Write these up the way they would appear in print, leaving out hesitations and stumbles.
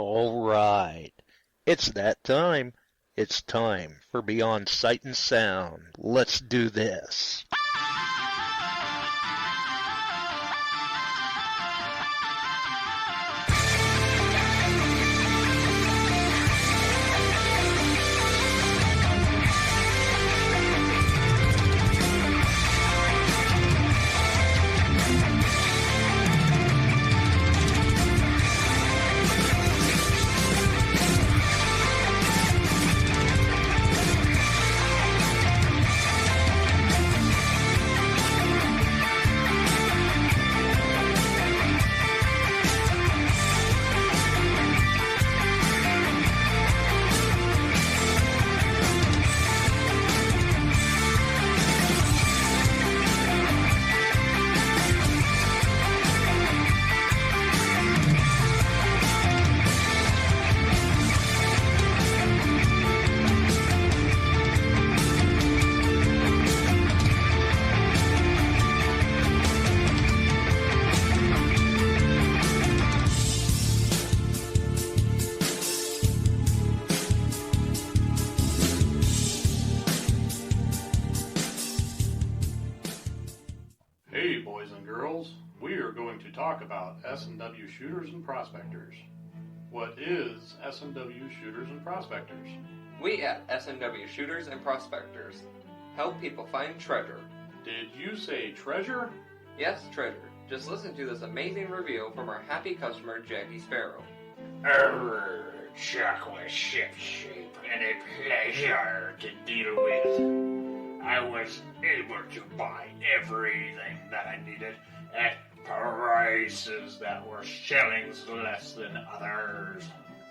All right. It's that time. It's time for Beyond Sight and Sound. Let's do this. Hey boys and girls, we are going to talk about S&W shooters and prospectors. What is S&W shooters and prospectors? We at S&W Shooters and Prospectors help people find treasure. Did you say treasure? Yes, treasure. Just listen to this amazing review from our happy customer, Jackie Sparrow. Chocolate ship shape and a pleasure to deal with. I was able to buy everything that I needed at prices that were shillings less than others.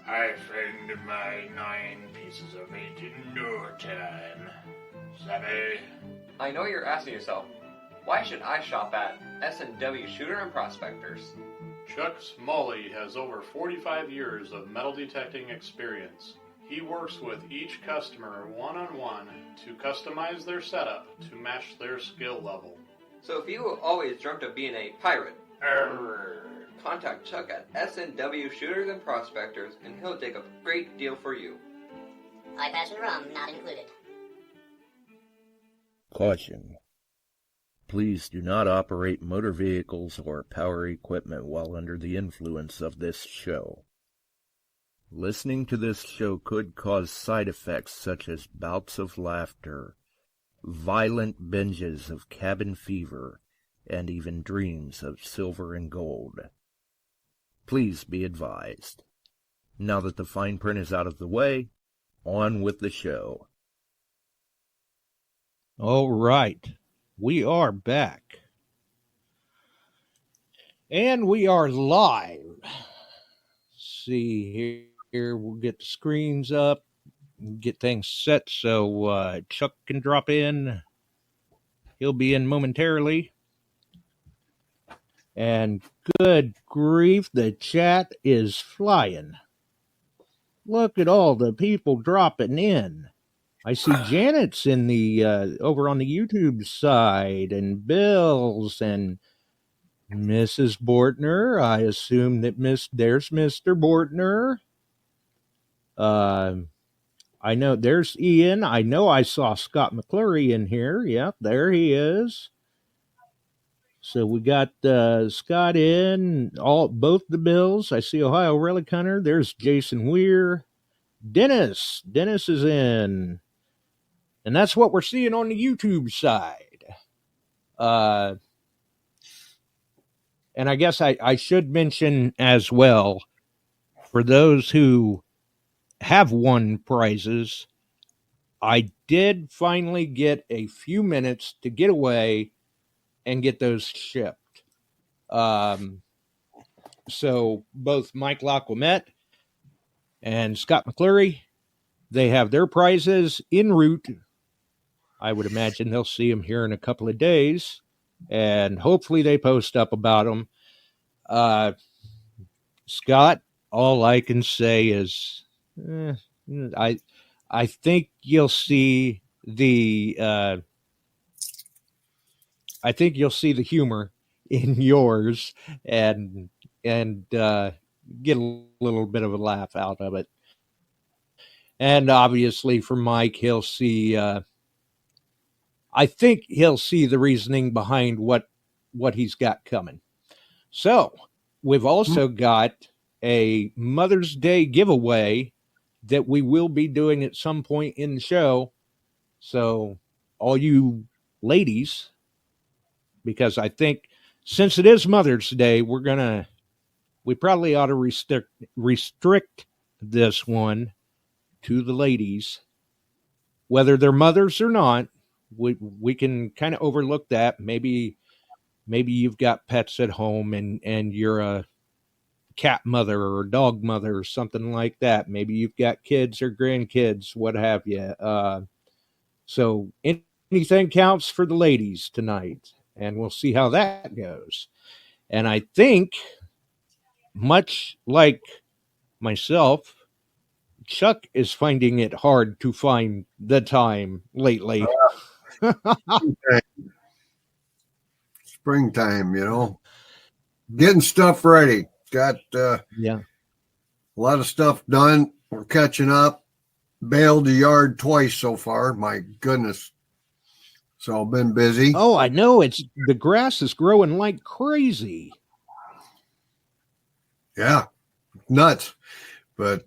I found my 9 pieces of meat in no time. Savvy? I know you're asking yourself, why should I shop at S&W Shooter and Prospectors? Chuck Smalley has over 45 years of metal detecting experience. He works with each customer one-on-one to customize their setup to match their skill level. So if you always dreamt of being a pirate, contact Chuck at S&W Shooters and Prospectors and he'll take a great deal for you. iPads and rum not included. Caution. Please do not operate motor vehicles or power equipment while under the influence of this show. Listening to this show could cause side effects such as bouts of laughter, violent binges of cabin fever, and even dreams of silver and gold. Please be advised. Now that the fine print is out of the way, on with the show. All right. We are back. And we are live. See here, we'll get the screens up, get things set so Chuck can drop in. He'll be in momentarily. And good grief, the chat is flying. Look at all the people dropping in. I see Janet's in the over on the YouTube side, and Bill's and Mrs. Bortner. I assume that there's Mr. Bortner. I know there's Ian. I know I saw Scott McClurry in here. Yep, there he is. So we got Scott in, both the Bills. I see Ohio Relic Hunter. There's Jason Weir. Dennis is in. And that's what we're seeing on the YouTube side. And I guess I should mention as well, for those who have won prizes, I did finally get a few minutes to get away and get those shipped. So both Mike Lacquamet and Scott McClurry, they have their prizes en route. I would imagine they'll see them here in a couple of days, and hopefully they post up about them. Scott, all I can say is, I think you'll see the humor in yours, and get a little bit of a laugh out of it. And obviously for Mike, he'll see, I think he'll see the reasoning behind what he's got coming. So we've also got a Mother's Day giveaway that we will be doing at some point in the show. So all you ladies, because I think since it is Mother's Day, we probably ought to restrict this one to the ladies, whether they're mothers or not. We can kind of overlook that. Maybe you've got pets at home and you're a cat mother or dog mother or something like that. Maybe you've got kids or grandkids, what have you. So anything counts for the ladies tonight, and we'll see how that goes. And I think, much like myself, Chuck is finding it hard to find the time lately. Springtime, getting stuff ready. Got a lot of stuff done. We're catching up. Baled the yard twice so far. My goodness. So I've been busy. Oh, I know. The grass is growing like crazy. Yeah, nuts. But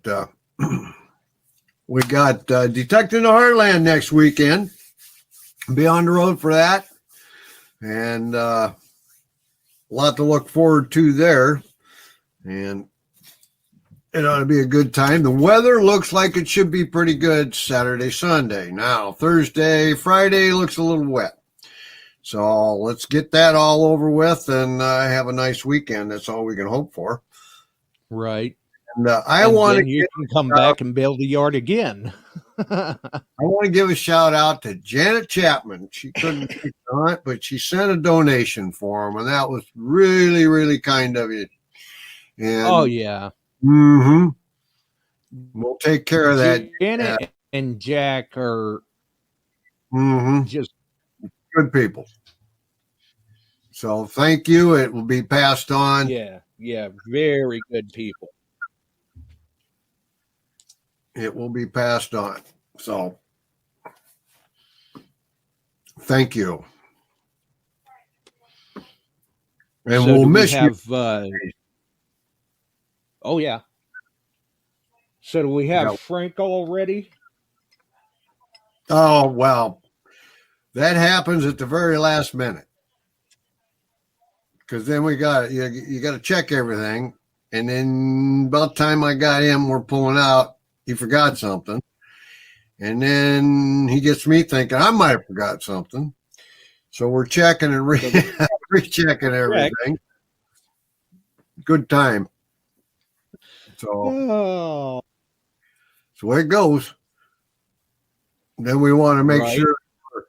we got Detecting the Heartland next weekend. Be on the road for that. And a lot to look forward to there. And it ought to be a good time. The weather looks like it should be pretty good Saturday, Sunday. Now, Thursday, Friday looks a little wet. So let's get that all over with and have a nice weekend. That's all we can hope for. Right. And I want to. You can come back and build the yard again. I want to give a shout out to Janet Chapman. She couldn't on it, but she sent a donation for him, and that was really, really kind of you. And, oh yeah. Mm-hmm. We'll take care of that. Janet and Jack are just good people. So thank you. It will be passed on. Yeah, very good people. It will be passed on. So thank you. And we'll miss you. Oh, yeah. So do we have Frank already? Oh, well, that happens at the very last minute. Because then you got to check everything. And then about the time I got him, we're pulling out, he forgot something. And then he gets me thinking I might have forgot something. So we're checking and rechecking everything. Good time. So it goes. Then we want to make sure we've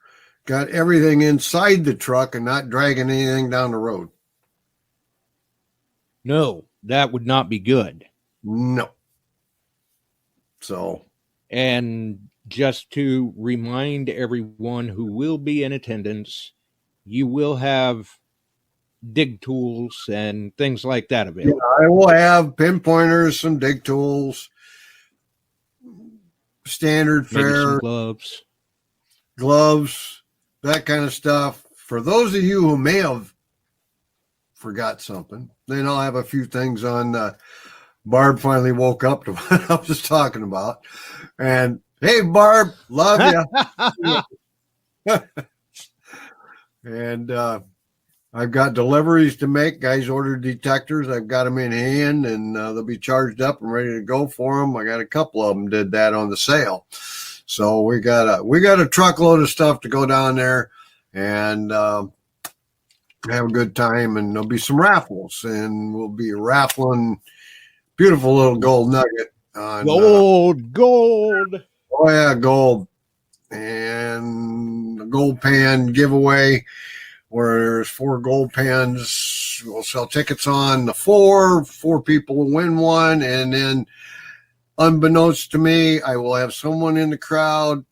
got everything inside the truck and not dragging anything down the road. No, that would not be good. No. So. And just to remind everyone who will be in attendance, you will have dig tools and things like that available. Yeah, I will have pinpointers, some dig tools, standard fare, gloves, that kind of stuff. For those of you who may have forgot something, then I'll have a few things on. Barb finally woke up to what I was talking about. And hey, Barb, love you. And I've got deliveries to make. Guys ordered detectors. I've got them in hand, and they'll be charged up and ready to go for them. I got a couple of them did that on the sale. So we got a truckload of stuff to go down there and have a good time. And there'll be some raffles, and we'll be raffling beautiful little gold nugget on gold. Oh yeah, gold. And a gold pan giveaway where there's 4 gold pans. We'll sell tickets on the 4 people will win one. And then unbeknownst to me, I will have someone in the crowd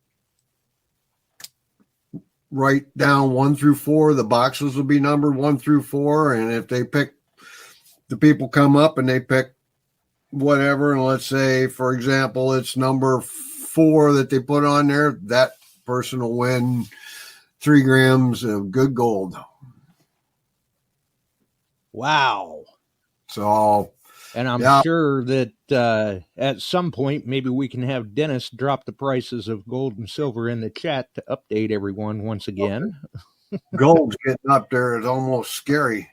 write down 1 through 4. The boxes will be numbered 1 through 4. And if they pick, the people come up and they pick whatever, and let's say, for example, it's number 4 that they put on there, that person will win 3 grams of good gold. Wow. So, And I'm yeah. sure that at some point, maybe we can have Dennis drop the prices of gold and silver in the chat to update everyone once again. Gold's getting up there. It's almost scary.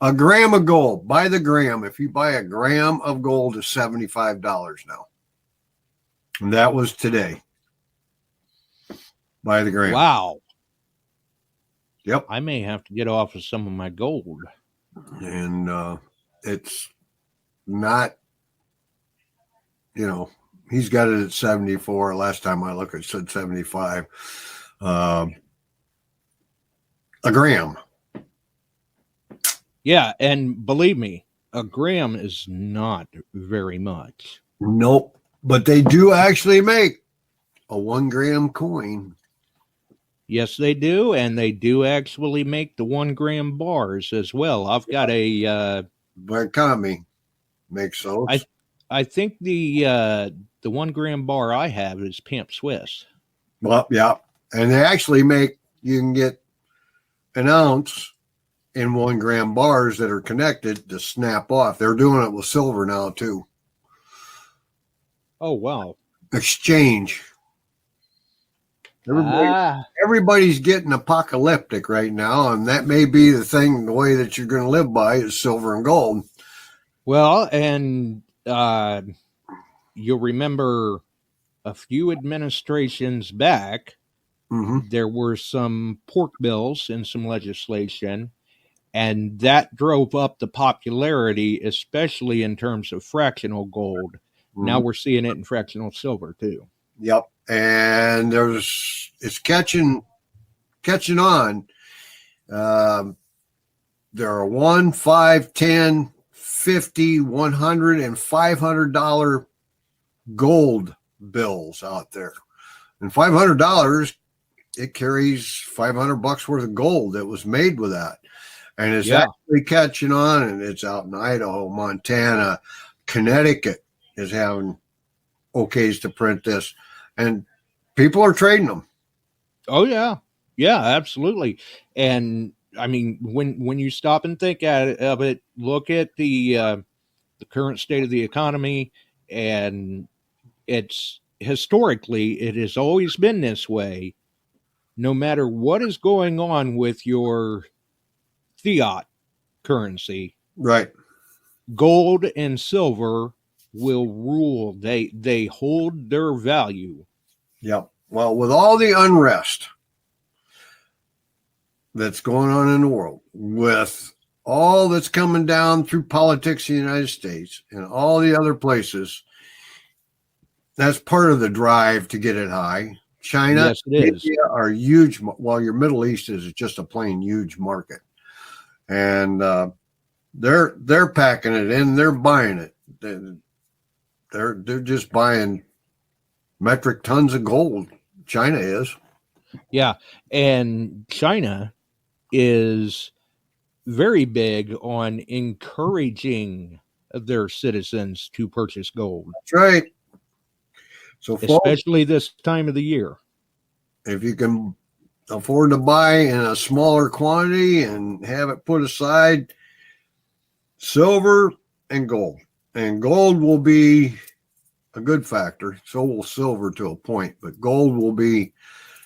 A gram of gold, by the gram. If you buy a gram of gold, is $75 now. And that was today. By the gram. Wow. Yep. I may have to get off of some of my gold. And it's not, he's got it at 74. Last time I looked, it said 75. A gram. Yeah, and believe me, a gram is not very much. Nope. But they do actually make a 1 gram coin. Yes, they do, and they do actually make the 1 gram bars as well. I've got a Economy makes those. I think the 1 gram bar I have is Pamp Swiss. Well, yeah. And they actually you can get an ounce in 1 gram bars that are connected to snap off. They're doing it with silver now too. Oh, wow. Exchange. Everybody's getting apocalyptic right now, and that may be the way that you're going to live by is silver and gold. Well, and you'll remember a few administrations back, there were some pork bills in some legislation, and that drove up the popularity, especially in terms of fractional gold. Now we're seeing it in fractional silver too. Yep. And it's catching on. There are $1, $5, $10, $50, $100, and $500 gold bills out there. And $500, it carries $500 worth of gold that was made with that. And it's actually catching on, and it's out in Idaho, Montana, Connecticut is having okays to print this. And people are trading them. Oh, yeah. Yeah, absolutely. And I mean, when you stop and think of it, look at the current state of the economy, and it's historically, it has always been this way. No matter what is going on with your fiat currency, right? Gold and silver will rule. They hold their value. Yep. Well, with all the unrest that's going on in the world, with all that's coming down through politics in the United States and all the other places, that's part of the drive to get it high. China, yes, it is. India are huge. While your Middle East is just a plain huge market, and they're packing it in. They're buying it. They're just buying metric tons of gold. China is. Yeah, and China is very big on encouraging their citizens to purchase gold. That's right. So, especially this time of the year. If you can afford to buy in a smaller quantity and have it put aside, silver and gold. And gold will be a good factor. So will silver to a point. But gold will be,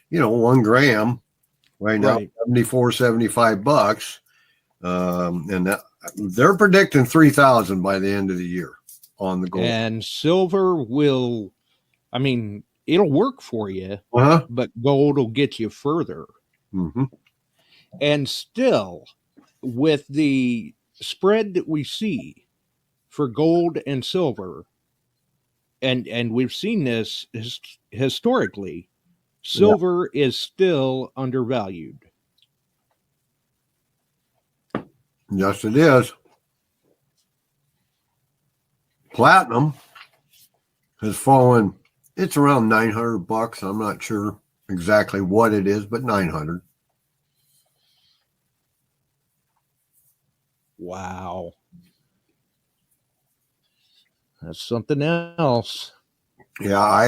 1 gram right now, $75. And they're predicting 3,000 by the end of the year on the gold. And silver will, it'll work for you, but gold will get you further. Mm-hmm. And still, with the spread that we see for gold and silver, and we've seen this historically, silver is still undervalued. Yes, it is. Platinum has fallen. It's around $900. I'm not sure exactly what it is, but $900. Wow. That's something else. Yeah, I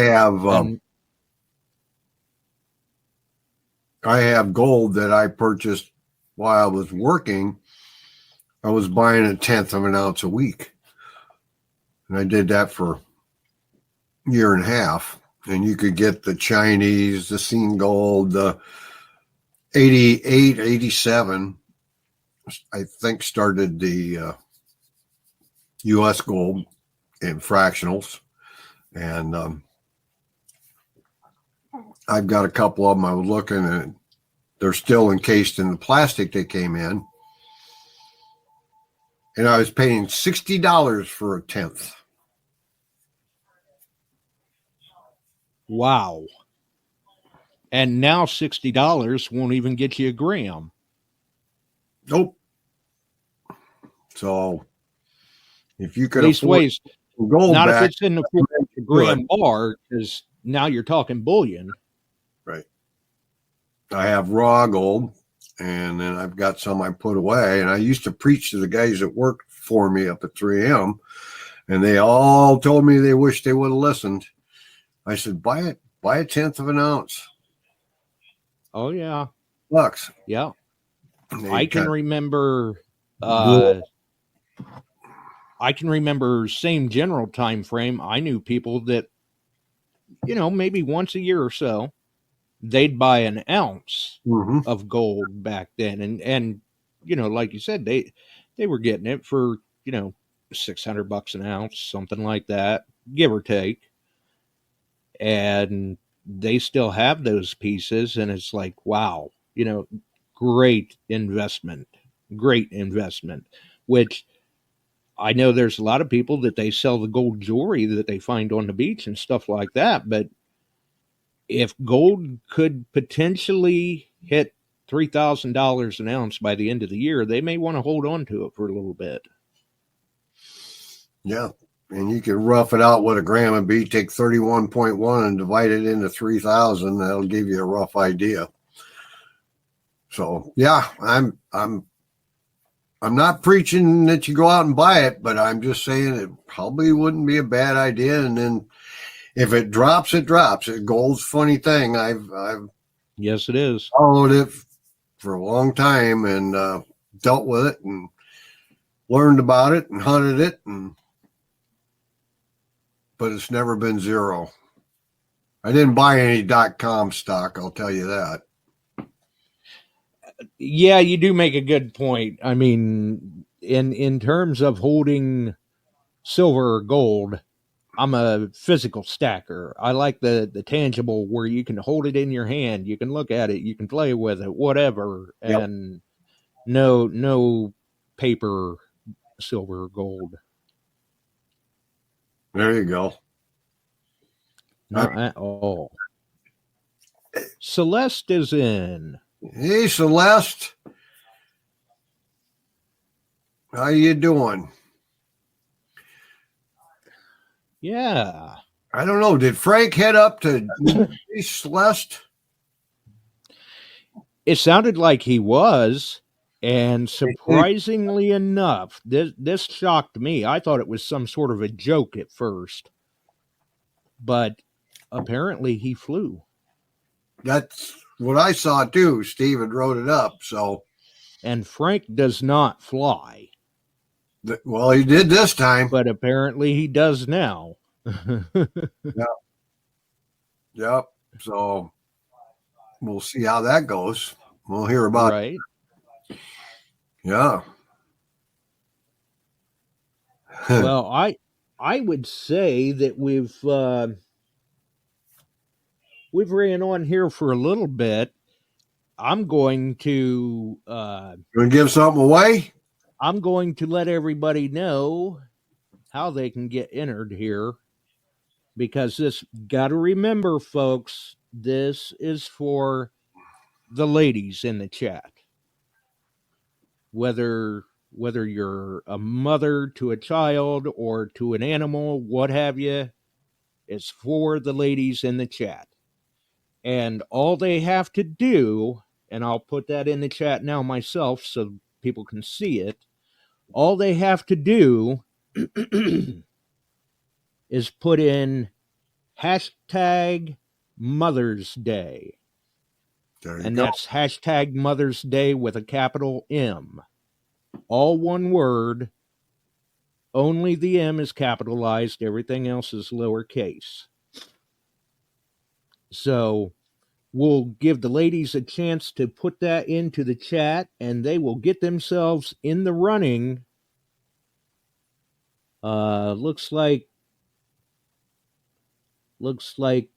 have gold that I purchased while I was working. I was buying 1/10 of an ounce a week. And I did that for a year and a half. And you could get the Chinese, the Scene Gold, the 88, 87, I think started the U.S. gold in fractionals. And I've got a couple of them I was looking at. They're still encased in the plastic they came in. And I was paying $60 for 1/10. Wow. And now $60 won't even get you a gram. Nope. So if you could Least afford ways, gold not back, if it's in the 4 gram bar, because now you're talking bullion. right? I have raw gold, and then I've got some I put away. And I used to preach to the guys that worked for me up at 3M, and they all told me they wish they would have listened. I said, buy it, buy 1/10 of an ounce. Oh yeah, Bucks. yeah. And I can remember. Well, I can remember same general time frame. I knew people that, maybe once a year or so, they'd buy an ounce mhm. of gold back then, and like you said, they were getting it for $600 an ounce, something like that, give or take, and they still have those pieces, and it's like, wow, great investment, which I know there's a lot of people that they sell the gold jewelry that they find on the beach and stuff like that. But if gold could potentially hit $3,000 an ounce by the end of the year, they may want to hold on to it for a little bit. Yeah. And you can rough it out what a gram would be, take 31.1 and divide it into 3,000. That'll give you a rough idea. So yeah, I'm not preaching that you go out and buy it, but I'm just saying it probably wouldn't be a bad idea. And then if it drops, it drops. Gold's a funny thing. I've Yes, it is. followed it for a long time and dealt with it and learned about it and hunted it, but it's never been zero. I didn't buy any .com stock, I'll tell you that. Yeah, you do make a good point. I mean, in terms of holding silver or gold, I'm a physical stacker. I like the tangible where you can hold it in your hand, you can look at it, you can play with it, whatever, Yep. and no paper, silver or gold. There you go. Not at all. Celeste is in. Hey, Celeste. How you doing? Yeah. I don't know. Did Frank head up to Celeste? It sounded like he was, and surprisingly enough, this shocked me. I thought it was some sort of a joke at first, but apparently he flew. That's what I saw too. Steven wrote it up. So, and Frank does not fly. Well, he did this time, but apparently he does now. Yep. So we'll see how that goes. We'll hear about right. It. Yeah. Well, I would say that we've ran on here for a little bit. I'm going to give something away. I'm going to let everybody know how they can get entered here, because this, got to remember, folks, this is for the ladies in the chat. Whether you're a mother to a child or to an animal, what have you, it's for the ladies in the chat. And all they have to do, and I'll put that in the chat now myself so people can see it, all they have to do is put in hashtag Mother's Day. There you And go. that's hashtag Mother's Day with a capital M. All one word. Only the M is capitalized. Everything else is lowercase. So we'll give the ladies a chance to put that into the chat, and they will get themselves in the running. Looks like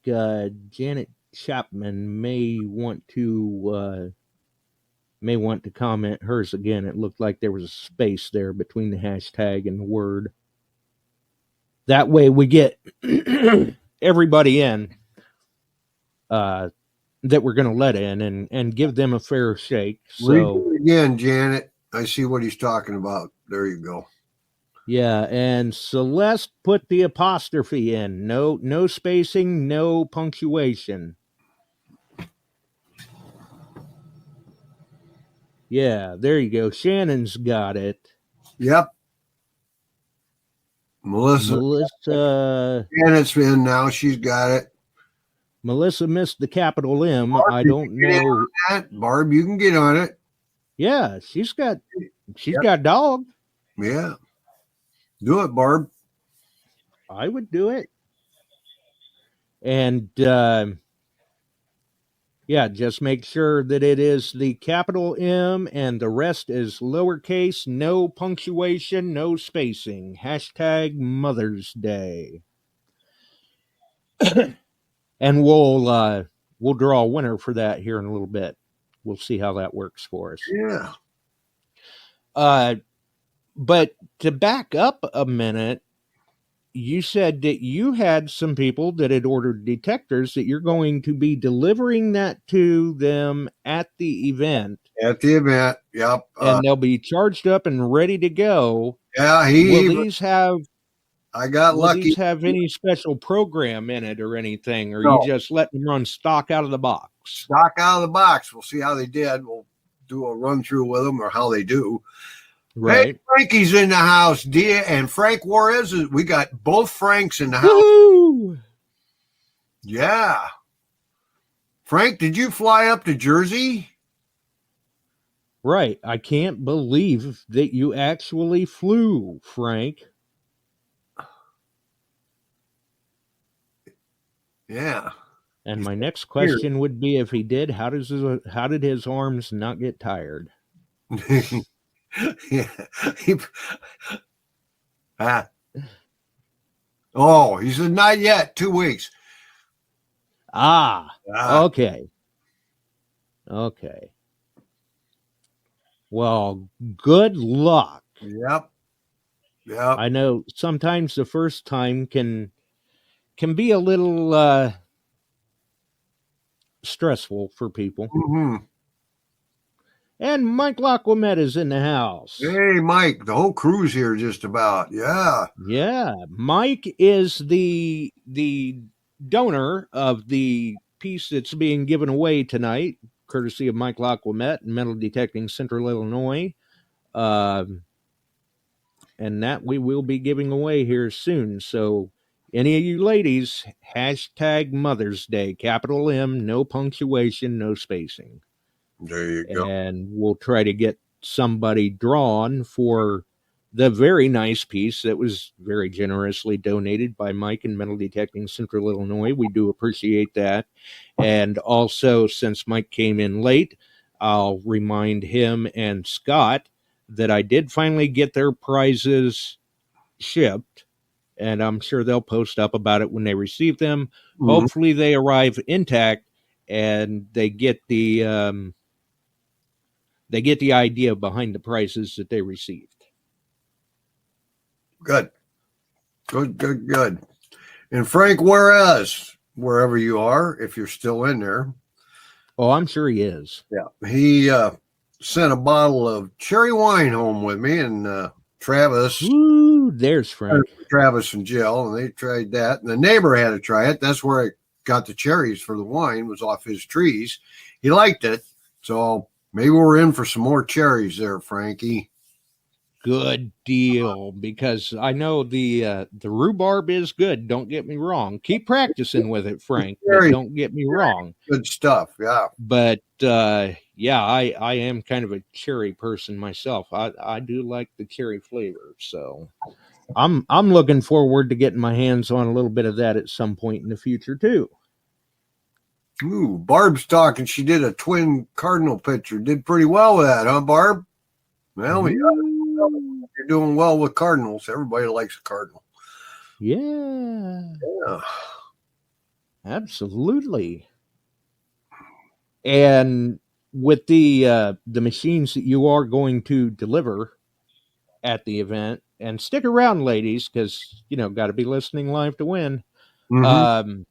Janet Chapman may want to comment hers again. It looked like there was a space there between the hashtag and the word. That way we get everybody in that we're going to let in and give them a fair shake. So Read it again, Janet. I see what he's talking about. There you go. yeah, and Celeste put the apostrophe in. No spacing, no punctuation. Yeah, there you go. Shannon's got it. Yep. Melissa. Janet's in now. She's got it. Melissa missed the capital M. Barb, I don't know. Barb, you can get on it. Yeah, she's got dog. Yeah. Do it, Barb. I would do it. And yeah, just make sure that it is the capital M and the rest is lowercase, no punctuation, no spacing. Hashtag Mother's Day. And we'll draw a winner for that here in a little bit. We'll see how that works for us. Yeah. But to back up a minute, you said that you had some people that had ordered detectors that you're going to be delivering that to them at the event. At the event, yep. And they'll be charged up and ready to go. Yeah, will these have any special program in it or anything? Or No. you just let them run stock out of the box? Stock out of the box. We'll see how they did. We'll do a run through with them or how they do. Right. Hey, Frankie's in the house. Dia and Frank Juarez. We got both Franks in the house. Woo! Yeah. Frank, did you fly up to Jersey? Right. I can't believe that you actually flew, Frank. Yeah. And my next question would be, if he did, how did his arms not get tired? Yeah. He said not yet. 2 weeks. Okay. Well, good luck. Yep. I know sometimes the first time can be a little stressful for people. Mm-hmm. And Mike Laquamet is in the house. Hey, Mike, the whole crew's here just about. Yeah. Yeah. Mike is the donor of the piece that's being given away tonight, courtesy of Mike Laquamet and Metal Detecting Central Illinois. And that we will be giving away here soon. So any of you ladies, hashtag Mother's Day, capital M, no punctuation, no spacing. There you go. And we'll try to get somebody drawn for the very nice piece that was very generously donated by Mike and Metal Detecting Central Illinois. We do appreciate that. And also, since Mike came in late, I'll remind him and Scott that I did finally get their prizes shipped, and I'm sure they'll post up about it when they receive them. Mm-hmm. Hopefully they arrive intact and they get the idea behind the prizes that they received. Good. And Frank Juarez, wherever you are, if you're still in there. Oh, I'm sure he is. Yeah. He sent a bottle of cherry wine home with me and Travis. Ooh, there's Frank. Travis and Jill, and they tried that. And the neighbor had to try it. That's where I got the cherries for the wine, was off his trees. He liked it. So maybe we're in for some more cherries there, Frankie. good deal because I know the rhubarb is good. Don't get me wrong. Keep practicing with it, Frank. But Very don't get me wrong. good stuff. Yeah. But yeah, I am kind of a cherry person myself. I do like the cherry flavor, so I'm looking forward to getting my hands on a little bit of that at some point in the future too. Ooh, Barb's talking. She did a twin cardinal picture. Did pretty well with that, huh, Barb? Well, you're doing well with cardinals. Everybody likes a cardinal. Yeah. Yeah. Absolutely. And with the machines that you are going to deliver at the event, and stick around, ladies, because got to be listening live to win. Mm-hmm.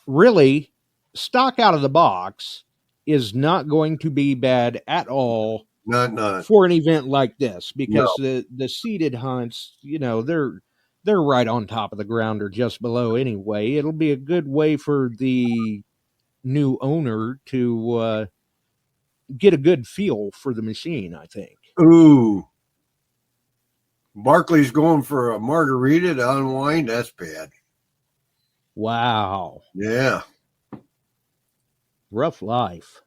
Really, stock out of the box is not going to be bad at all Not. for an event like this, because No. the seated hunts, they're right on top of the ground or just below anyway. It'll be a good way for the new owner to get a good feel for the machine, I think. Ooh. Barkley's going for a margarita to unwind. That's bad. Wow. Yeah. Rough life.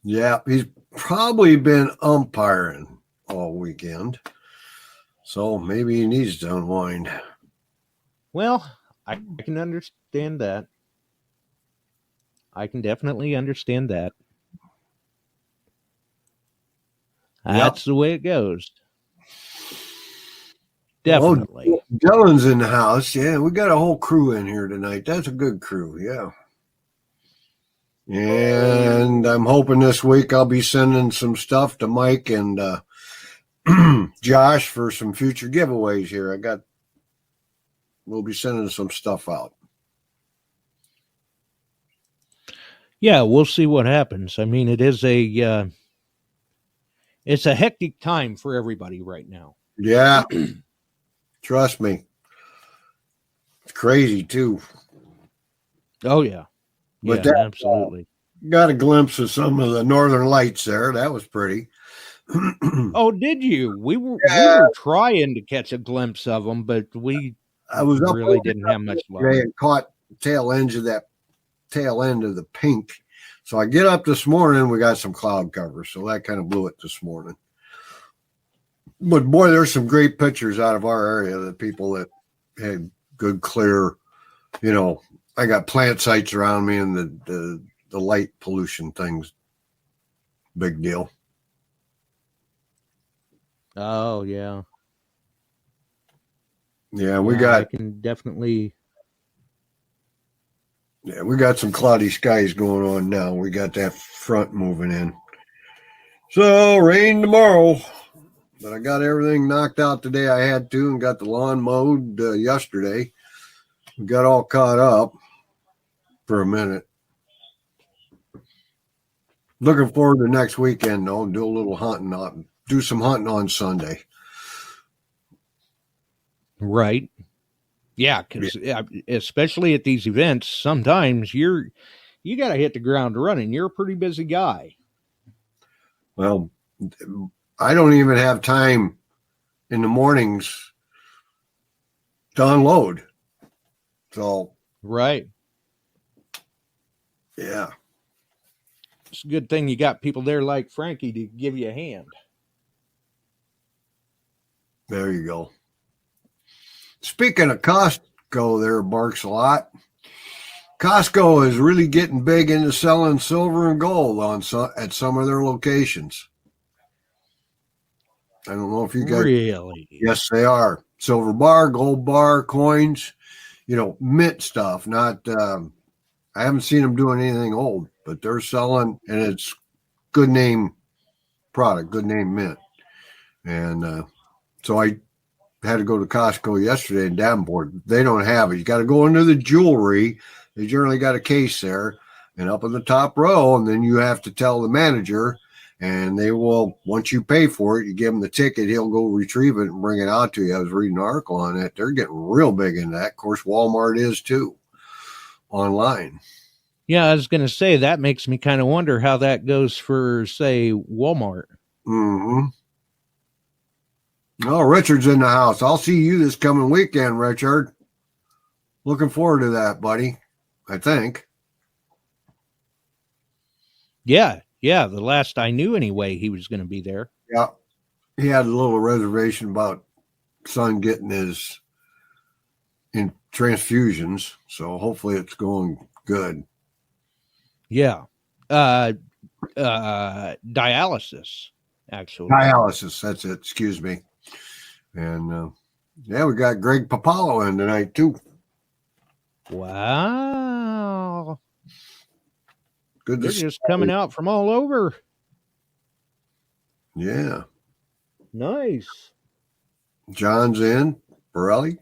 Yeah. He's probably been umpiring all weekend. So maybe he needs to unwind. Well, I can understand that. I can definitely understand that. That's the way it goes. Definitely. Oh, Dylan's in the house. Yeah, we got a whole crew in here tonight. That's a good crew. Yeah. And I'm hoping this week I'll be sending some stuff to Mike and Josh for some future giveaways here. We'll be sending some stuff out. Yeah, we'll see what happens. I mean, it's a hectic time for everybody right now. Yeah. Trust me. It's crazy too. Oh yeah. But yeah, absolutely. Got a glimpse of some of the northern lights there. That was pretty. Oh, did you? We were trying to catch a glimpse of them, but I was really didn't have much luck. They had caught tail end of the pink. So I get up this morning, we got some cloud cover. So that kind of blew it this morning. But boy, there's some great pictures out of our area. The people that had good, clear, I got plant sites around me and the light pollution things. Big deal. Oh, yeah. Yeah, I can definitely. Yeah, we got some cloudy skies going on now. We got that front moving in. So rain tomorrow. But I got everything knocked out today I had to and got the lawn mowed yesterday. We got all caught up for a minute. Looking forward to next weekend, though. Do a little hunting. Do some hunting on Sunday. Right. Yeah, because especially at these events, sometimes you got to hit the ground running. You're a pretty busy guy. Well, I don't even have time in the mornings to unload. So, right. Yeah. It's a good thing you got people there like Frankie to give you a hand. There you go. Speaking of Costco, there barks a lot. Costco is really getting big into selling silver and gold at some of their locations. I don't know if you guys. Really? Yes, they are. Silver bar, gold bar, coins, mint stuff. Not, I haven't seen them doing anything old, but they're selling, and it's good name product, good name mint. And so I had to go to Costco yesterday in Davenport. They don't have it. You got to go into the jewelry. They generally got a case there and up in the top row, and then you have to tell the manager. And they will, once you pay for it, you give him the ticket, he'll go retrieve it and bring it out to you. I was reading an article on it. They're getting real big into that. Of course, Walmart is too, online. Yeah, I was going to say that makes me kind of wonder how that goes for, say, Walmart. Mm-hmm. Oh, Richard's in the house. I'll see you this coming weekend, Richard. Looking forward to that, buddy. I think. Yeah, the last I knew anyway, he was going to be there. Yeah. He had a little reservation about son getting his in transfusions, so hopefully it's going good. Yeah. Dialysis, actually. Dialysis, that's it. Excuse me. And yeah, we got Greg Papalo in tonight too. Wow. Good They're to see just coming out from all over. Yeah. Nice. John's in. Borelli.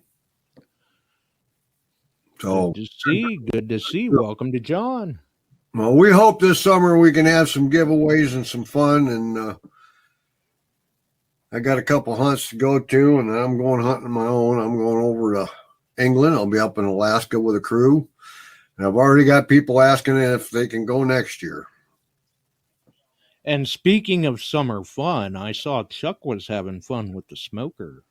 So Good to see. Welcome to John. Well, we hope this summer we can have some giveaways and some fun. And I got a couple hunts to go to, and I'm going hunting my own. I'm going over to England. I'll be up in Alaska with a crew. And I've already got people asking if they can go next year. And speaking of summer fun, I saw Chuck was having fun with the smoker.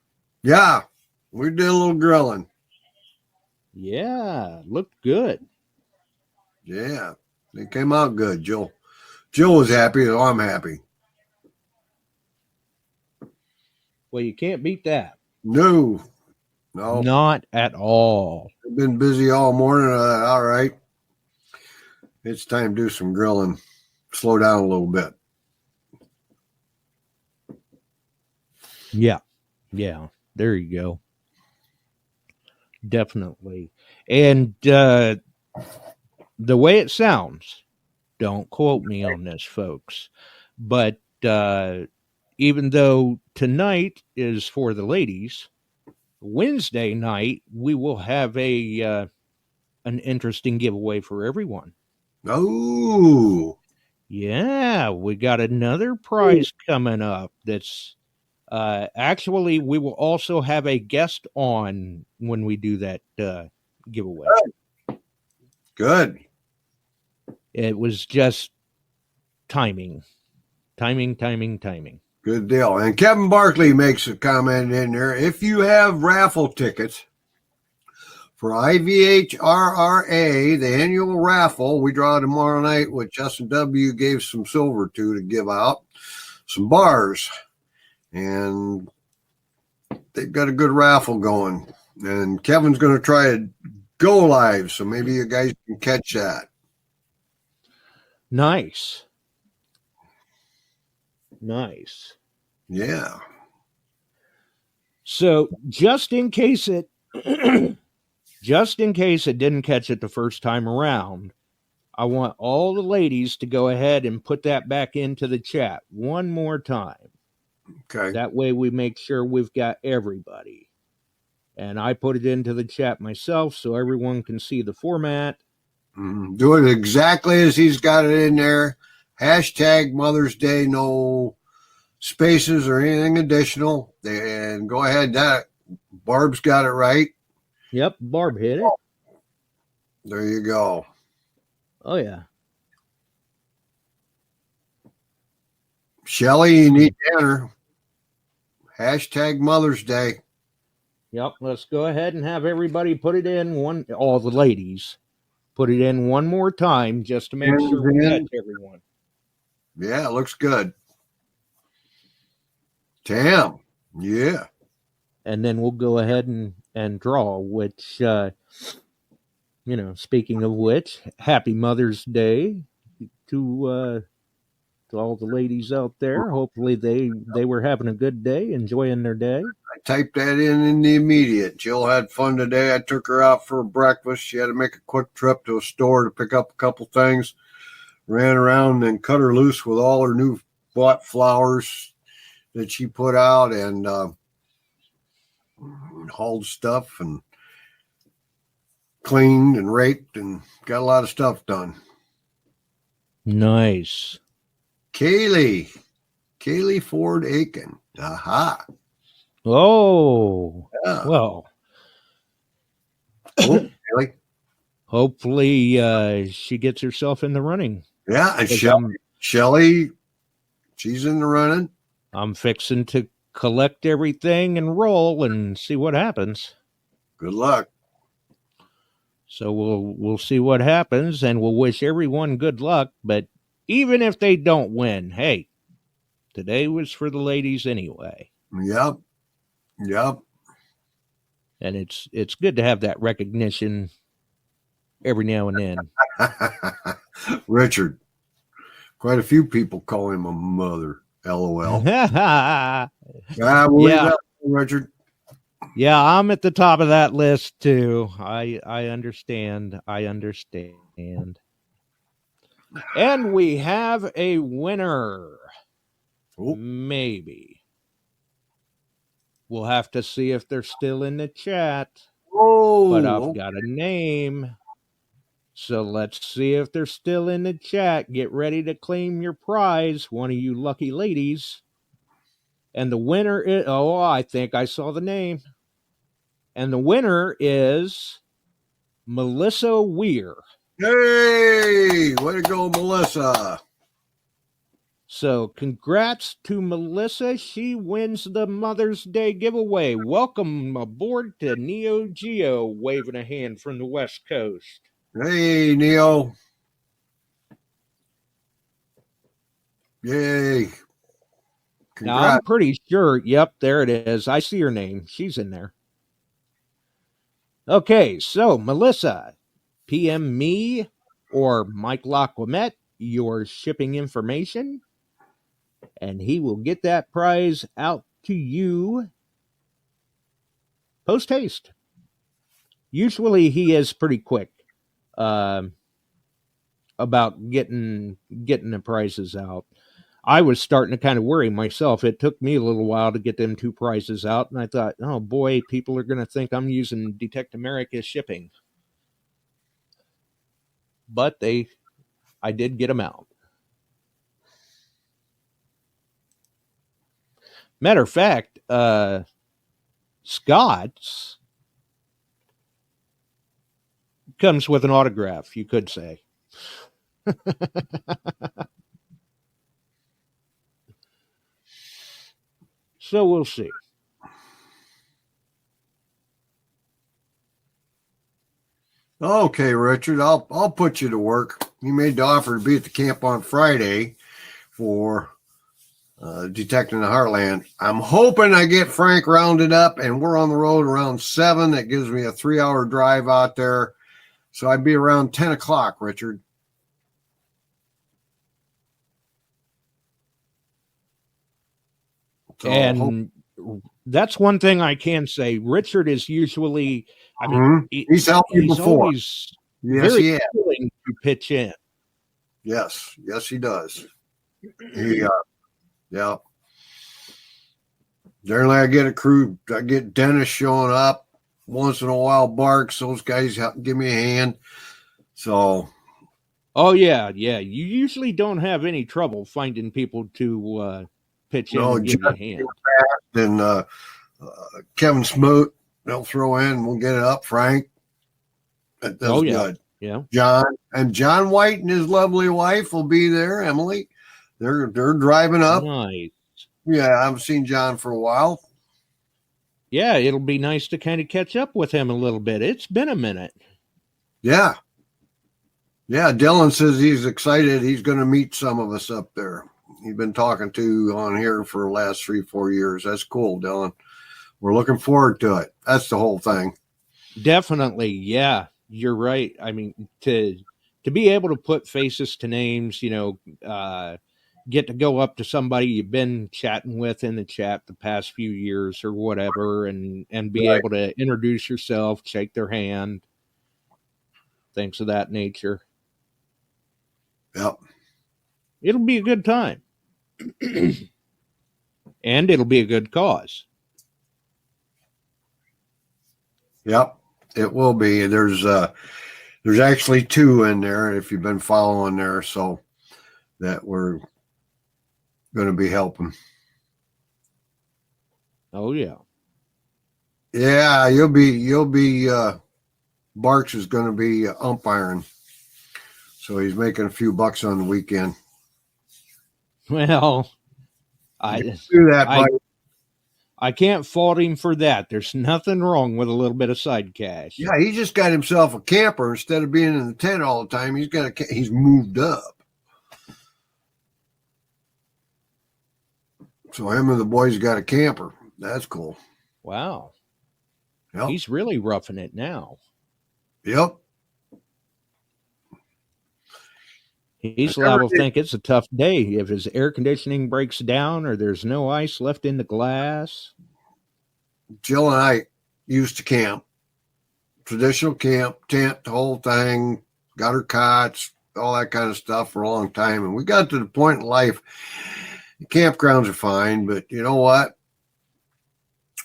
Yeah, we did a little grilling. Yeah, looked good. Yeah, it came out good. Jill was happy, so I'm happy. Well, you can't beat that. No, not at all. I've been busy all morning. All right, it's time to do some grilling. Slow down a little bit. Yeah, there you go. Definitely. And the way it sounds, don't quote me on this, folks, but even though tonight is for the ladies, Wednesday night we will have an interesting giveaway for everyone. Oh, yeah, we got another prize coming up. That's actually, we will also have a guest on when we do that giveaway. Good. It was just timing. Good deal. And Kevin Barkley makes a comment in there. If you have raffle tickets for IVHRRA, the annual raffle, we draw tomorrow night, which Justin W. gave some silver to give out, some bars. And they've got a good raffle going. And Kevin's going to try to go live, so maybe you guys can catch that. Nice. Yeah. So just in case it didn't catch it the first time around, I want all the ladies to go ahead and put that back into the chat one more time. Okay. That way we make sure we've got everybody. And I put it into the chat myself so everyone can see the format. Do it exactly as he's got it in there. Hashtag Mother's Day, no spaces or anything additional. And go ahead. Barb's got it right. Yep, Barb hit it. There you go. Oh, yeah. Shelly, you need to enter. Hashtag Mother's Day. Yep, let's go ahead and have everybody put it in all the ladies, put it in one more time just to make sure we catch everyone. Yeah, it looks good. Tam, yeah. And then we'll go ahead and draw, which, speaking of which, happy Mother's Day to all the ladies out there. Hopefully they were having a good day, enjoying their day. I typed that in the immediate. Jill had fun today. I took her out for breakfast. She had to make a quick trip to a store to pick up a couple things. Ran around and cut her loose with all her new bought flowers that she put out and hauled stuff and cleaned and raked and got a lot of stuff done. Nice. Kaylee Ford Aiken. Aha. Oh, Yeah. well. Cool, Kaylee. Hopefully, she gets herself in the running. Yeah, and 'Cause Shelly, she's in the running. I'm fixing to collect everything and roll and see what happens. Good luck. So we'll see what happens, and we'll wish everyone good luck. But even if they don't win, hey, today was for the ladies anyway. Yep. And it's good to have that recognition every now and then. Richard, quite a few people call him a mother. LOL. Yeah, Richard. Yeah, I'm at the top of that list too. I understand. And we have a winner. Oh. Maybe. We'll have to see if they're still in the chat. Oh, But I've got a name. So let's see if they're still in the chat. Get ready to claim your prize, one of you lucky ladies. And the winner is, I think I saw the name. And the winner is Melissa Weir. Hey, way to go, Melissa. So congrats to Melissa. She wins the Mother's Day giveaway. Welcome aboard to Neo Geo, waving a hand from the West Coast. Hey, Neo. Yay. Congrats. Now, I'm pretty sure, yep, there it is. I see her name. She's in there. Okay, so Melissa, PM me or Mike Laquamet your shipping information, and he will get that prize out to you post haste. Usually he is pretty quick about getting the prizes out. I was starting to kind of worry myself. It took me a little while to get them 2 prizes out, and I thought, oh boy, people are going to think I'm using Detect America shipping. But I did get them out. Matter of fact, Scott's comes with an autograph, you could say. So we'll see. Okay, Richard, I'll put you to work. You made the offer to be at the camp on Friday for Detecting the Heartland. I'm hoping I get Frank rounded up, and we're on the road around 7. That gives me a 3-hour drive out there. So I'd be around 10 o'clock, Richard. So And that's one thing I can say. Richard is usually, I mean, he's helped you before. Always yes, very he has. willing to pitch in. Yes, he does. Yeah. Generally, I get a crew. I get Dennis showing up once in a while. Barks, those guys give me a hand. So. Oh yeah. You usually don't have any trouble finding people to pitch in and give you a hand. And Kevin Smoot, they'll throw in. We'll get it up. Frank, that's good. Yeah. John White and his lovely wife will be there. Emily, they're driving up. Nice. Yeah, I haven't seen John for a while. Yeah, it'll be nice to kind of catch up with him a little bit. It's been a minute. Yeah. Yeah, Dylan says he's excited. He's going to meet some of us up there. He's been talking to on here for the last 3-4 years. That's cool, Dylan. We're looking forward to it. That's the whole thing. Definitely. Yeah, you're right. I mean, to be able to put faces to names, get to go up to somebody you've been chatting with in the chat the past few years or whatever, and be able to introduce yourself, shake their hand, things of that nature. Yep. It'll be a good time. And it'll be a good cause. Yep, it will be. There's actually 2 in there if you've been following there, so that we're going to be helping. Oh yeah. Yeah, you'll be Barks is going to be umpiring. So he's making a few bucks on the weekend. Well, I Do that, I, buddy. I can't fault him for that. There's nothing wrong with a little bit of side cash. Yeah, he just got himself a camper instead of being in the tent all the time. He's moved up. So him and the boys got a camper. That's cool. Wow. Yep. He's really roughing it now. Yep. He's liable to think it's a tough day if his air conditioning breaks down or there's no ice left in the glass. Jill and I used to camp. Traditional camp, tent, the whole thing, got her cots, all that kind of stuff for a long time. And we got to the point in life, the campgrounds are fine, but you know what?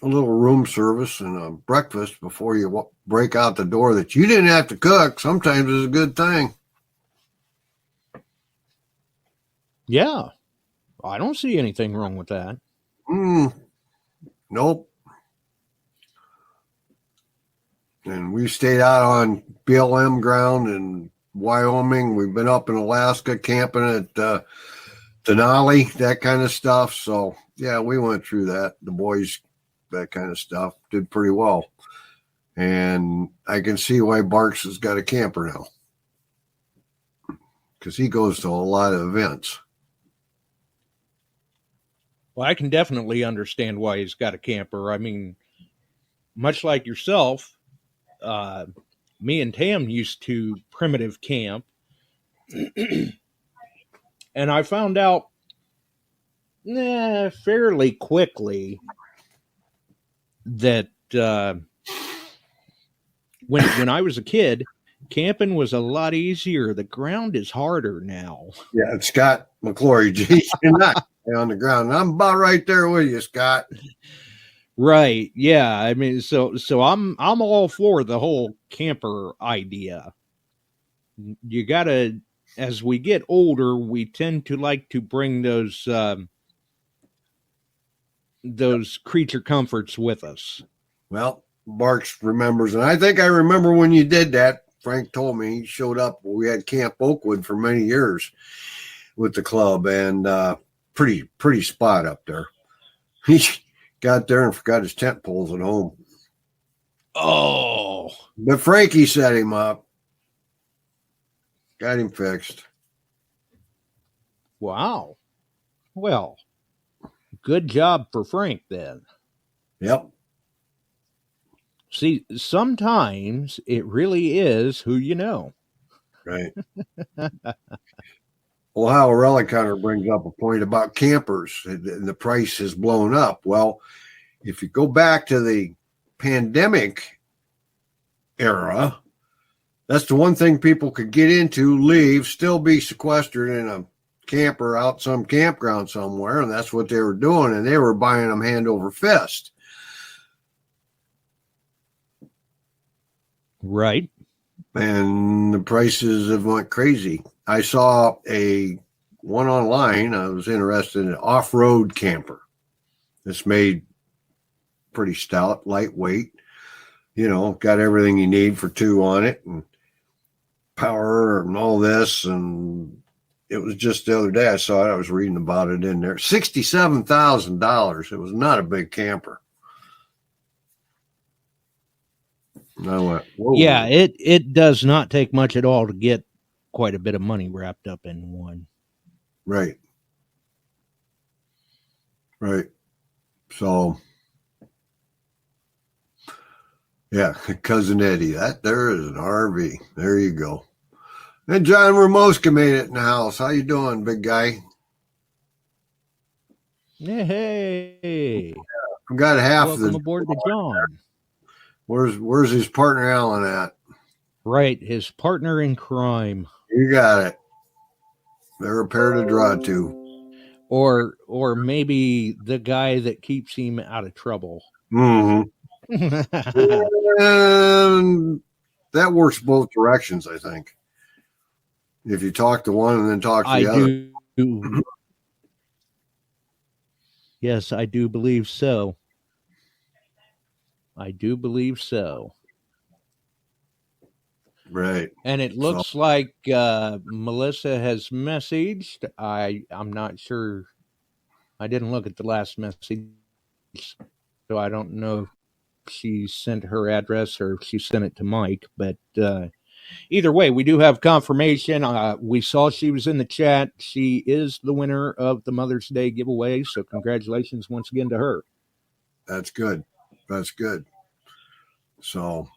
A little room service and a breakfast before you break out the door that you didn't have to cook sometimes is a good thing. Yeah. I don't see anything wrong with that. Nope. And we stayed out on BLM ground in Wyoming. We've been up in Alaska camping at Denali, that kind of stuff. So, yeah, we went through that. The boys, that kind of stuff, did pretty well. And I can see why Barks has got a camper now. Because he goes to a lot of events. Well, I can definitely understand why he's got a camper. I mean, much like yourself, me and Tam used to primitive camp. And I found out fairly quickly that when I was a kid, camping was a lot easier. The ground is harder now. Yeah, it's Scott McClory. Geez, you're not on the ground. I'm about right there with you, Scott. Right. Yeah. I mean, so I'm all for the whole camper idea. You gotta, as we get older, we tend to like to bring those creature comforts with us. Well, Barks remembers, and I think I remember when you did that. Frank told me he showed up. We had Camp Oakwood for many years with the club, and pretty spot up there. He got there and forgot his tent poles at home. Oh, but Frankie set him up, got him fixed. Wow. Well, good job for Frank then. Yep. See, sometimes it really is who you know. Right. Ohio Relic Hunter brings up a point about campers and the price has blown up. Well, if you go back to the pandemic era, that's the one thing people could get into, leave, still be sequestered in a camper out some campground somewhere, and that's what they were doing, and they were buying them hand over fist. Right. And the prices have went crazy. I saw one online. I was interested in an off-road camper. It's made pretty stout, lightweight. You know, got everything you need for two on it, and power and all this. And it was just the other day I saw it. I was reading about it in there. $67,000. It was not a big camper. And I went, whoa. Yeah, it does not take much at all to get quite a bit of money wrapped up in one. Right. Right. So, yeah, Cousin Eddie, that there is an RV. There you go. And John Ramoska made it in the house. How you doing, big guy? Hey. I've got half Welcome of the aboard to John. Where's his partner Alan at? Right, his partner in crime. You got it. They're a pair to draw to. Or maybe the guy that keeps him out of trouble. Mm-hmm. And that works both directions, I think. If you talk to one and then talk to the other. Do. Yes, I do believe so. I do believe so. Right. And it looks like Melissa has messaged. I'm not sure. I didn't look at the last message, so I don't know if she sent her address or if she sent it to Mike. But either way, we do have confirmation. We saw she was in the chat. She is the winner of the Mother's Day giveaway. So congratulations once again to her. That's good. That's good. So,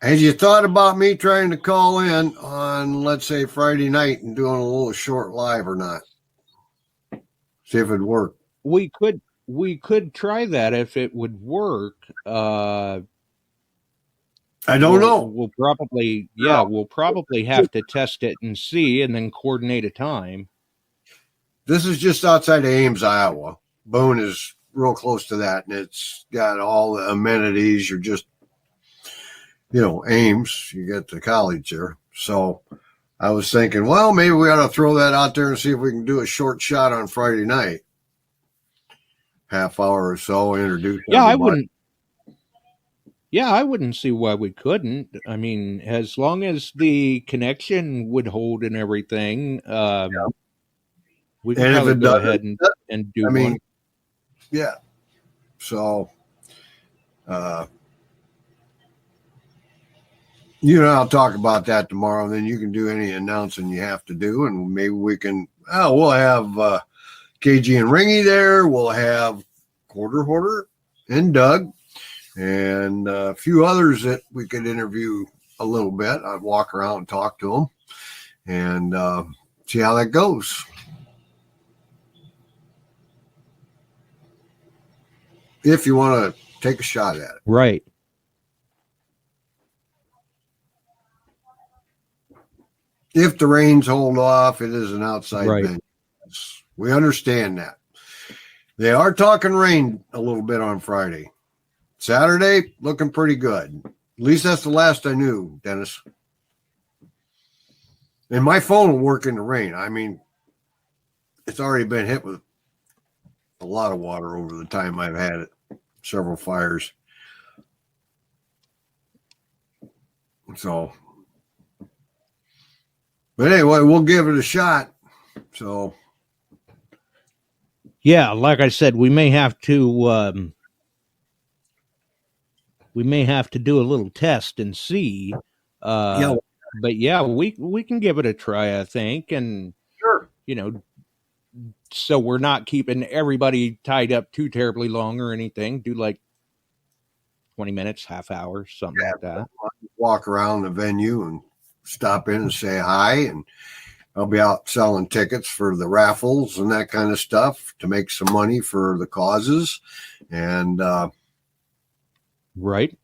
have you thought about me trying to call in on, let's say, Friday night and doing a little short live or not? See if it'd work. We could try that if it would work. I don't know. We'll probably have to test it and see, and then coordinate a time. This is just outside of Ames, Iowa. Boone is real close to that, and it's got all the amenities. You're just, Ames, you get the college there. So I was thinking, well, maybe we ought to throw that out there and see if we can do a short shot on Friday night. Half hour or so, introduce everybody. I wouldn't see why we couldn't. I mean, as long as the connection would hold and everything, we can probably go ahead and do one. Yeah. So, I'll talk about that tomorrow. And then you can do any announcing you have to do, and maybe we can. We'll have KG and Ringy there. We'll have Quarter Hoarder and Doug, and a few others that we could interview a little bit. I'd walk around and talk to them, and see how that goes. If you want to take a shot at it. Right. If the rains hold off, it is an outside venue. We understand that. They are talking rain a little bit on Friday. Saturday, looking pretty good. At least that's the last I knew, Dennis. And my phone will work in the rain. I mean, it's already been hit with a lot of water over the time I've had it. Several fires. So, but anyway, we'll give it a shot. So, yeah, like I said, we may have to do a little test and see. But yeah, we can give it a try, I think, and sure, so we're not keeping everybody tied up too terribly long or anything. Do like 20 minutes, half hour, something like that. Walk around the venue and stop in and say hi, and I'll be out selling tickets for the raffles and that kind of stuff to make some money for the causes. And right.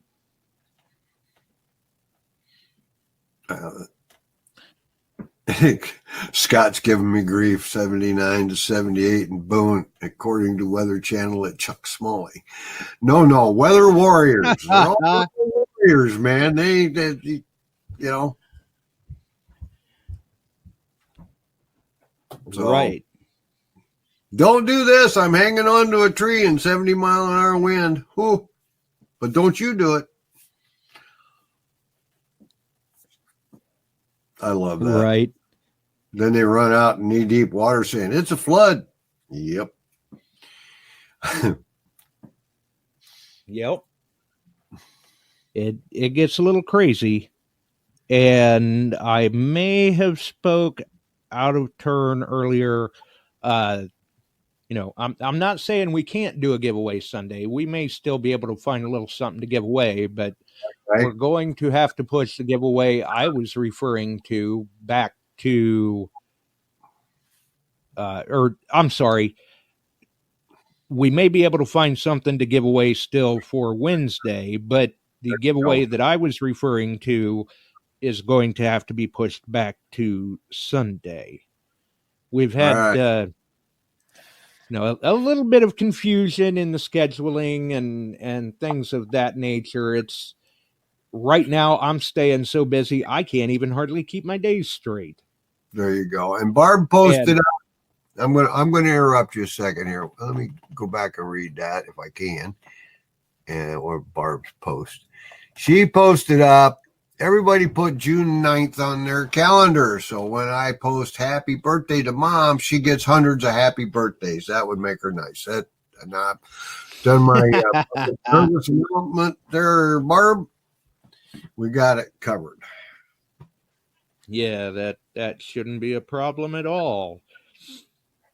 Scott's giving me grief, 79 to 78 in Boone, according to Weather Channel at Chuck Smalley. No, Weather Warriors. They're all warriors, man. They So, right. Don't do this. I'm hanging onto a tree in 70-mile-an-hour wind. Whew. But don't you do it. I love that. Right. Then they run out in knee-deep water saying, it's a flood. Yep. Yep. It gets a little crazy. And I may have spoke out of turn earlier. I'm not saying we can't do a giveaway Sunday. We may still be able to find a little something to give away, but we're going to have to push the giveaway I was referring to back to, we may be able to find something to give away still for Wednesday, but the giveaway that I was referring to is going to have to be pushed back to Sunday. We've had, a little bit of confusion in the scheduling and things of that nature. It's right now I'm staying so busy I can't even hardly keep my days straight. There you go. And Barb posted up. I'm going to interrupt you a second here. Let me go back and read that if I can. Or Barb's post. She posted up everybody put June 9th on their calendar. So when I post happy birthday to mom, she gets hundreds of happy birthdays. That would make her nice. And I've done my service announcement there, Barb. We got it covered. Yeah, that shouldn't be a problem at all.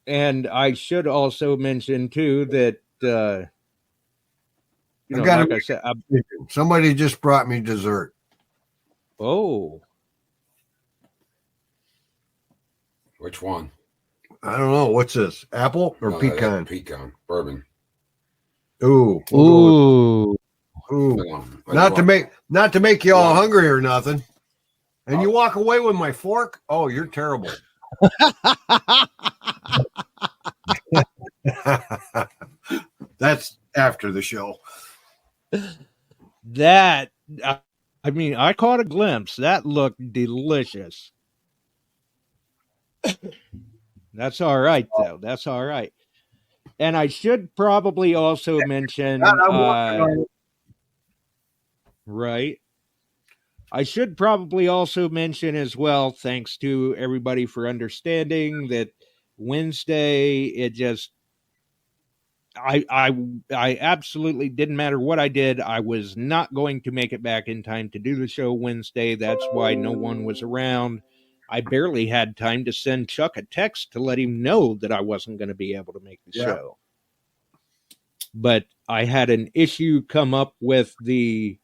And I should also mention too that like I said, somebody just brought me dessert. Oh, Which one? I don't know. What's this? Apple or pecan? Pecan. Bourbon. Ooh. ooh, Not to make you all hungry or nothing. And you walk away with my fork? Oh, you're terrible. That's after the show. that I mean, I caught a glimpse. That looked delicious. That's all right, though. That's all right. And I should probably also mention, right? I should probably also mention as well, thanks to everybody for understanding that Wednesday, it just, I absolutely didn't matter what I did. I was not going to make it back in time to do the show Wednesday. That's why no one was around. I barely had time to send Chuck a text to let him know that I wasn't going to be able to make the show. But I had an issue come up with the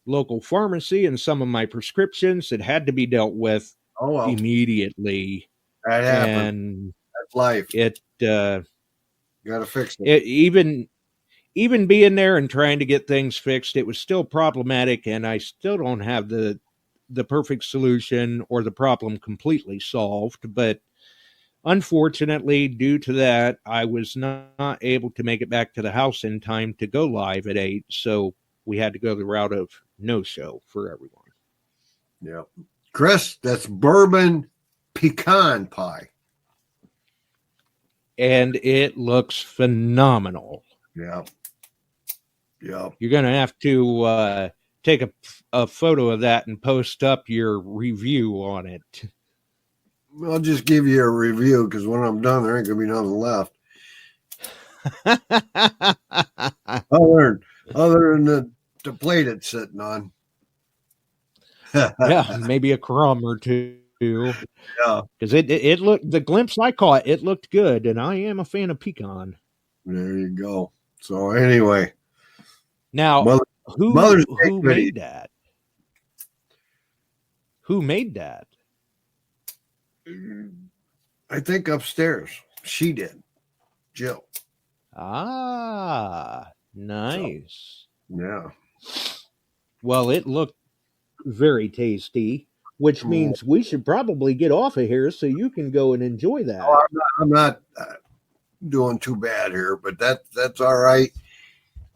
local pharmacy and some of my prescriptions that had to be dealt with immediately. That happened. And that's life. It got to fix it. Even being there and trying to get things fixed, it was still problematic, and I still don't have the perfect solution or the problem completely solved. But unfortunately, due to that, I was not able to make it back to the house in time to go live at 8. So we had to go the route of no show for everyone. Yeah. Chris, that's bourbon pecan pie. And it looks phenomenal. Yeah. Yeah. You're going to have to take a photo of that and post up your review on it. I'll just give you a review because when I'm done, there ain't going to be nothing left. other than the plate it's sitting on. Yeah, maybe a crumb or two. Yeah. Because it looked, the glimpse I caught, it looked good, and I am a fan of pecan. There you go. So anyway. Now, who made that? Who made that? I think upstairs. She did. Jill. Ah, nice. So, yeah. Well, it looked very tasty, which means we should probably get off of here so you can go and enjoy that. Oh, I'm not doing too bad here, but that's all right.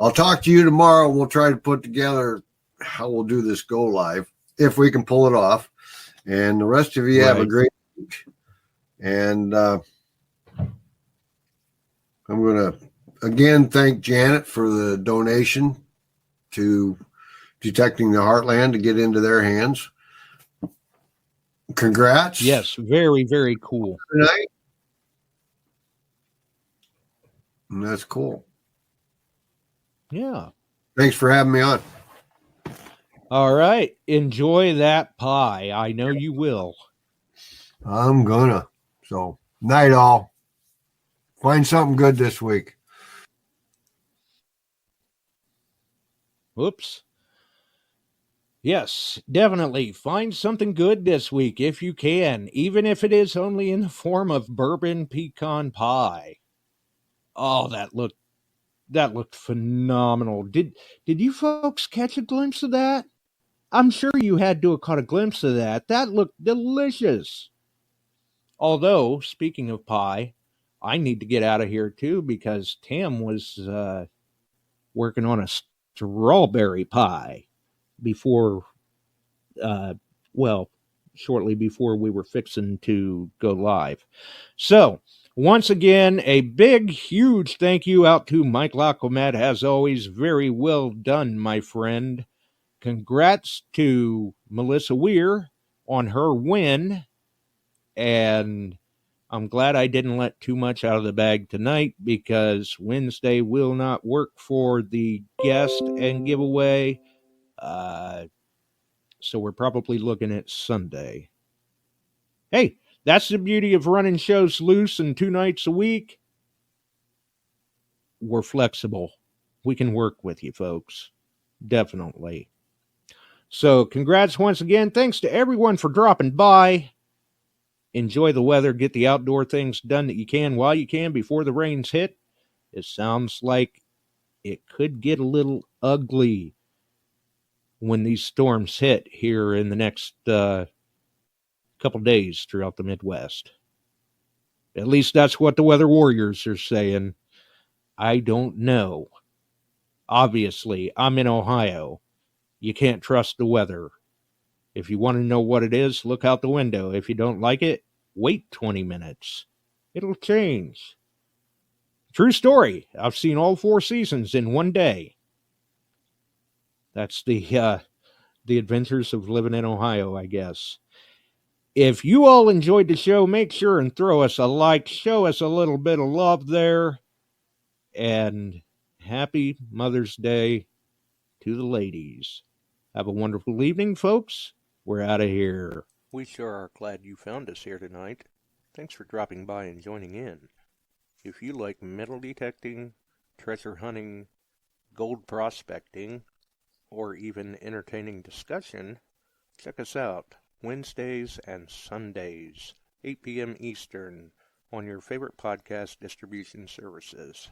I'll talk to you tomorrow. We'll try to put together how we'll do this go live, if we can pull it off. And the rest of you have a great week. And I'm going to, again, thank Janet for the donation to Detecting the Heartland to get into their hands. Congrats. Yes, very, very cool. Tonight. And that's cool. Yeah. Thanks for having me on. All right. Enjoy that pie. I know you will. I'm gonna. So, night all. Find something good this week. Whoops. Yes, definitely. Find something good this week if you can, even if it is only in the form of bourbon pecan pie. Oh, that looked phenomenal. Did you folks catch a glimpse of that? I'm sure you had to have caught a glimpse of that. That looked delicious. Although, speaking of pie, I need to get out of here too because Tam was working on a strawberry pie before, shortly before we were fixing to go live. So, once again, a big, huge thank you out to Mike Lacomet. As always, very well done, my friend. congrats to Melissa Weir on her win. And I'm glad I didn't let too much out of the bag tonight, because Wednesday will not work for the guest and giveaway. So we're probably looking at Sunday. Hey, that's the beauty of running shows loose and 2 nights a week. We're flexible. We can work with you, folks. Definitely. So congrats once again. Thanks to everyone for dropping by. Enjoy the weather. Get the outdoor things done that you can while you can before the rains hit. It sounds like it could get a little ugly when these storms hit here in the next couple days throughout the Midwest. At least that's what the weather warriors are saying. I don't know. Obviously, I'm in Ohio. You can't trust the weather. If you want to know what it is, look out the window. If you don't like it, wait 20 minutes. It'll change. True story. I've seen all 4 seasons in one day. That's the adventures of living in Ohio, I guess. If you all enjoyed the show, make sure and throw us a like. Show us a little bit of love there. And happy Mother's Day to the ladies. Have a wonderful evening, folks. We're out of here. We sure are glad you found us here tonight. Thanks for dropping by and joining in. If you like metal detecting, treasure hunting, gold prospecting, or even entertaining discussion, check us out Wednesdays and Sundays, 8 p.m. Eastern, on your favorite podcast distribution services.